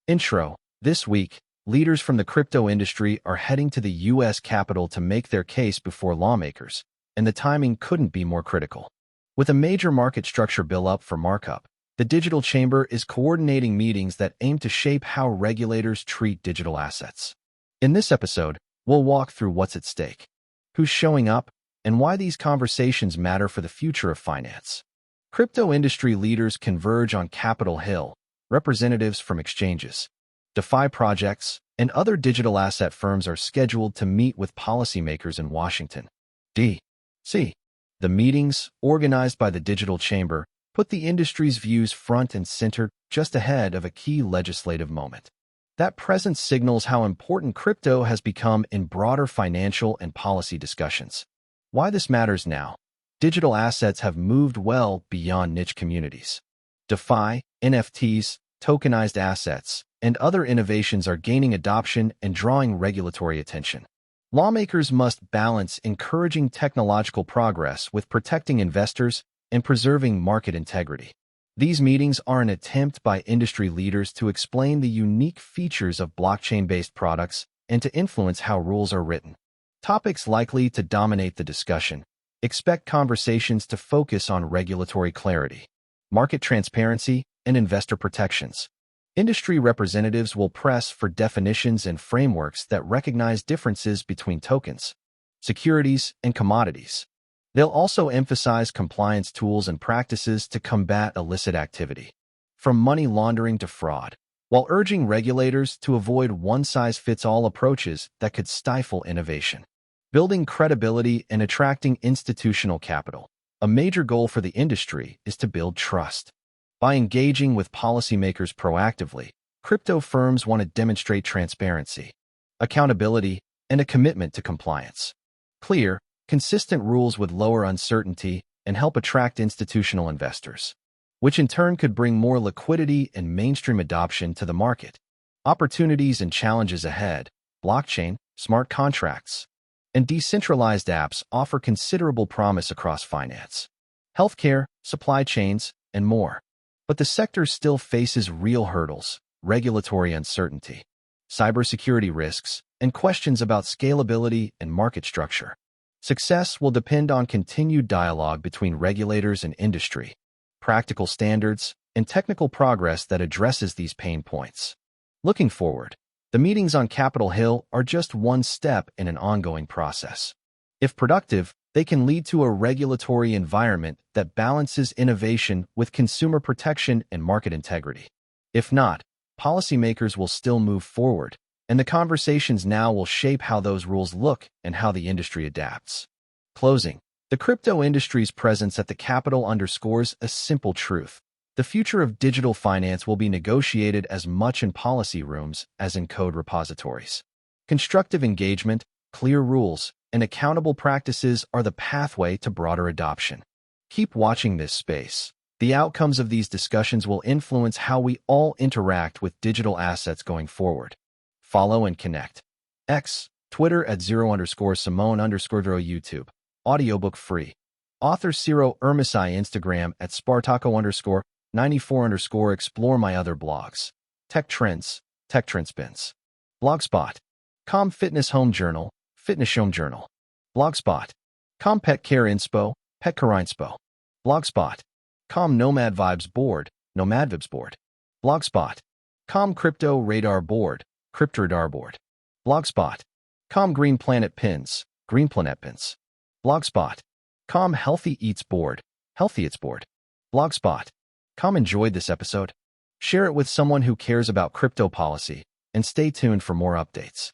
Intro. This week, leaders from the crypto industry are heading to the U.S. Capitol to make their case before lawmakers, and the timing couldn't be more critical. With a major market structure bill up for markup, the Digital Chamber is coordinating meetings that aim to shape how regulators treat digital assets. In this episode, we'll walk through what's at stake, who's showing up, and why these conversations matter for the future of finance. Crypto industry leaders converge on Capitol Hill. Representatives from exchanges, DeFi projects, and other digital asset firms are scheduled to meet with policymakers in Washington, D.C. The meetings, organized by the Digital Chamber, put the industry's views front and center just ahead of a key legislative moment. That presence signals how important crypto has become in broader financial and policy discussions. Why this matters now: digital assets have moved well beyond niche communities. DeFi, NFTs, tokenized assets, and other innovations are gaining adoption and drawing regulatory attention. Lawmakers must balance encouraging technological progress with protecting investors and preserving market integrity. These meetings are an attempt by industry leaders to explain the unique features of blockchain-based products and to influence how rules are written. Topics likely to dominate the discussion: expect conversations to focus on regulatory clarity, market transparency, and investor protections. Industry representatives will press for definitions and frameworks that recognize differences between tokens, securities, and commodities. They'll also emphasize compliance tools and practices to combat illicit activity, from money laundering to fraud, while urging regulators to avoid one-size-fits-all approaches that could stifle innovation. Building credibility and attracting institutional capital. A major goal for the industry is to build trust. By engaging with policymakers proactively, crypto firms want to demonstrate transparency, accountability, and a commitment to compliance. Clear, consistent rules would lower uncertainty and help attract institutional investors, which in turn could bring more liquidity and mainstream adoption to the market. Opportunities and challenges ahead: blockchain, smart contracts, and decentralized apps offer considerable promise across finance, healthcare, supply chains, and more. But the sector still faces real hurdles: regulatory uncertainty, cybersecurity risks, and questions about scalability and market structure. Success will depend on continued dialogue between regulators and industry, practical standards, and technical progress that addresses these pain points. Looking forward, the meetings on Capitol Hill are just one step in an ongoing process. If productive, they can lead to a regulatory environment that balances innovation with consumer protection and market integrity. If not, policymakers will still move forward, and the conversations now will shape how those rules look and how the industry adapts. Closing. The crypto industry's presence at the Capitol underscores a simple truth: the future of digital finance will be negotiated as much in policy rooms as in code repositories. Constructive engagement, clear rules, and accountable practices are the pathway to broader adoption. Keep watching this space. The outcomes of these discussions will influence how we all interact with digital assets going forward. Follow and connect. X, Twitter at @0_Simone_0 YouTube. Audiobook free. Author Ciro Ermisai. Instagram at Spartaco_94_ Explore my other blogs. Tech Trends, Tech Trend Spins. Blogspot. Com Fitness Home Journal, Fitness Home Journal. Blogspot. Com Pet Care Inspo, Pet Care Inspo. Blogspot. Com Nomad Vibes Board, Nomad Vibes Board. Blogspot. Com Crypto Radar Board, Crypto Radar Board. Blogspot. Com Green Planet Pins, Green Planet Pins. Blogspot. Com Healthy Eats Board, Healthy Eats Board. Blogspot. Com enjoyed this episode? Share it with someone who cares about crypto policy, and stay tuned for more updates.